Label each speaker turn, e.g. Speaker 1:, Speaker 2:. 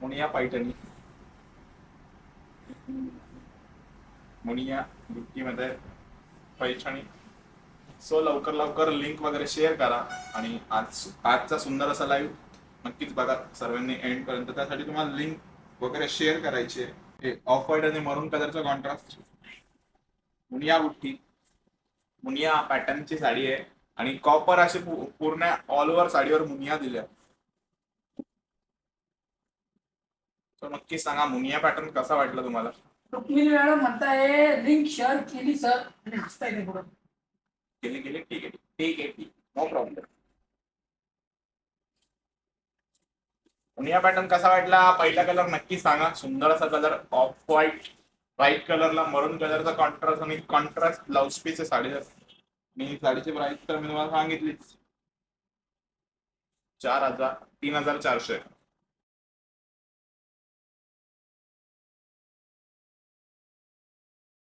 Speaker 1: Muniya Paithani, Muniya बुट्टीमध्ये Paithani. So लवकर लवकर link वगैरे शेअर करा आणि आजचा सुंदर असा लाईव्ह नक्कीच बघा सर्वांनी एंड पर्यंत. त्यासाठी तुम्हाला लिंक वगैरे शेअर करायची आहे. ऑफ व्हाईट आणि मरून कलरचा कॉन्ट्रास्ट मुनिया बुट्टी, मुनिया पॅटर्नची साडी आहे आणि कॉपर असे पूर्ण ऑल ओव्हर साडीवर मुनिया दिल्या. तर नक्की सांगा मुनिया पॅटर्न कसा वाटला तुम्हाला.
Speaker 2: रुक्मिणी मॅडम म्हणताय लिंक शेअर केली सर आणि हसताय ते पुढं.
Speaker 1: केली केली, ठीक आहे ठीक आहे ठीक, नो प्रॉब्लेम. मुनिया पॅटर्न कसा वाटला, पहिला कलर नक्की सांगा. सुंदर असा कलर ऑफ व्हाईट कलरला मरून कलरचा कॉन्ट्रास्ट आणि कॉन्ट्रास्ट ब्लाउज पीस आहे साडी. मी साडीची प्राइस तर मी तुम्हाला सांगितलीच, 4,000 3,400.